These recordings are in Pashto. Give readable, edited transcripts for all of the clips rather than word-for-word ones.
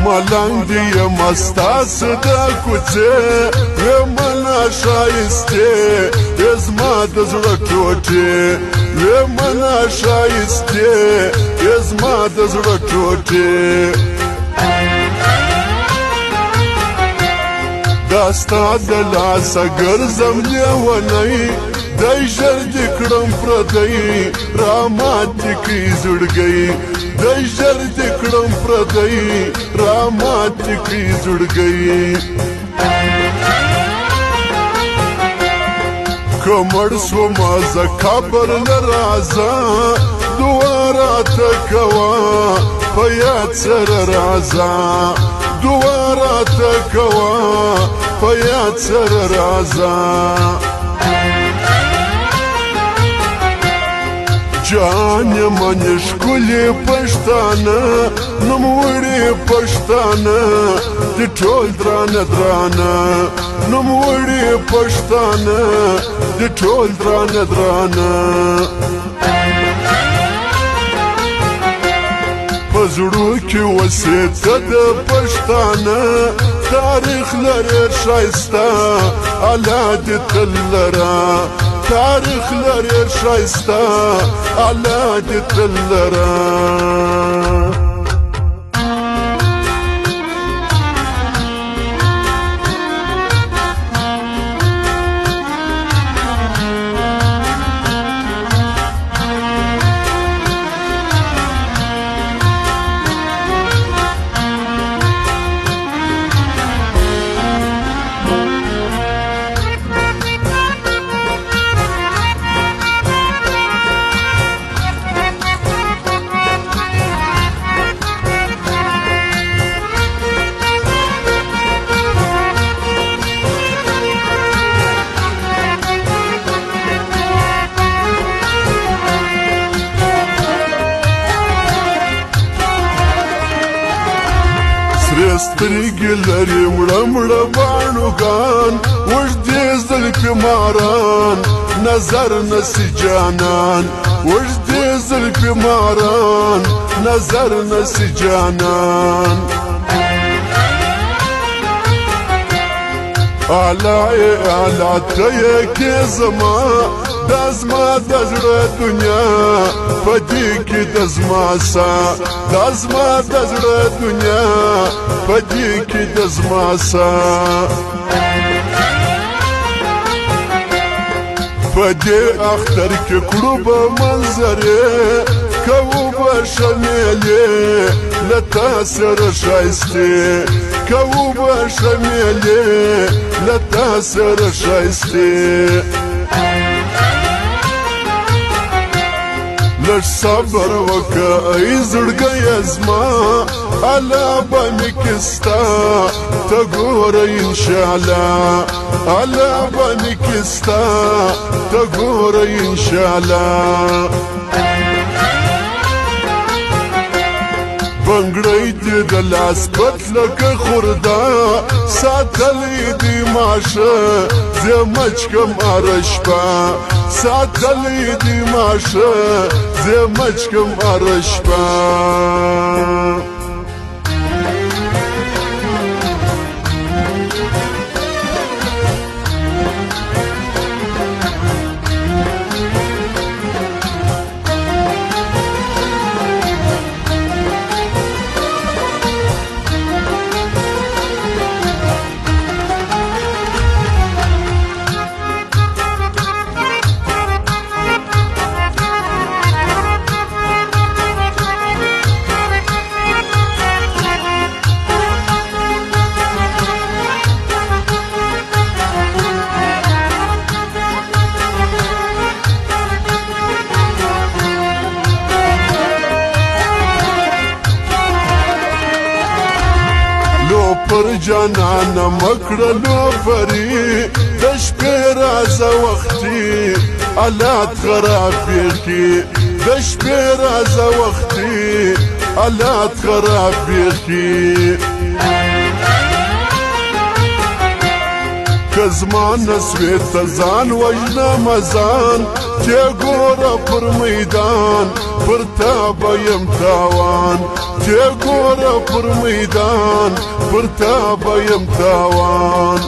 ملنگ دیم استاس دا کوچه ومنا شایسته ازما د زړه ټوټې ومنا شایسته ازما د زړه ټوټې داستا د لاسه ګرځم لیونی دی ژر دې کړم پردی رامات دې کړي زړګی دی ژر دې کړم پردی رامات دې کړي زړګی که مړ شومه زه قبر نه راځه دعا راته کوه په یاد سره راځه دعا راته کوه په یاد سره راځه جان من ښکلې پښتانه نوموړې پښتانه د ټول درانه درانه نوموړې پښتانه د ټول درانه درانه په زړو کې وسېته د پښتانه تاریخ لري ښایسته الله دې تل لره تاریخ لري ښایسته الله دې تل لره سترګې لري مړه مړه باڼوګان اوږدې زلفې ماران نظر نسي جانان اوږدې زلفې ماران نظر نسي جانان اعلی اعلی ته یې کې زما دا زما د زړه دنیا په دې کې د زما سا دا زما د زړه دنیا په دې کې د زما سا په دې اختر کې کړو به منظرې کوو به شمیلې له تا سره ښایستې کوو به شمیلې له تا سره ښایستې لږ صبر وکه ای زړګیه زما الله به مې کې ستا ته ګوره انشاءالله الله به مې کې ستا ته ګوره انشاءالله بنګړی دې د لاس پتلکه خورده ساتلی دې ماشه زه مچکم هره شپه ساتلی دې ماشه زه مچکم هره شپه پر جانان مکړلو پری د شپې رازه وختي حالات خراب کی د شپې رازه وختي حالات خراب کی که زما نسوې ته ځان وژنمه ځان چې ګوره پر میدان پر تا به یم تاوان چې ګوره پر میدان پر تا به یم تاوان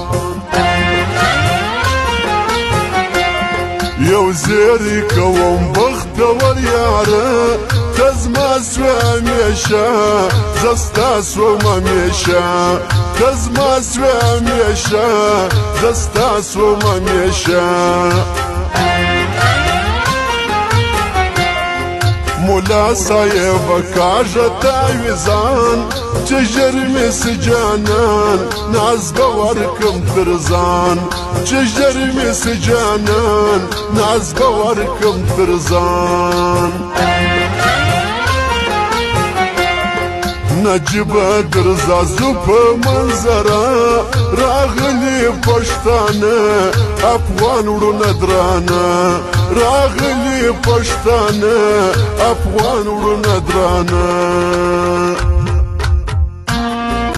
یو زیری کوم بختور یاره ته زما سوې همیشه زه ستا سوم همیشه ته زما سوې همیشه زه ستا سوم همیشه مولا صاحب کاږه تعویذان چې ژر مې سه جانان ناز به ورکم تر ځان چې ژر مې سه جانان ناز به ورکم تر ځان نجیبه درځه زو په منظره راغلي پښتانه افغان وروڼه درانه راغلي پښتانه افغان وروڼه درانه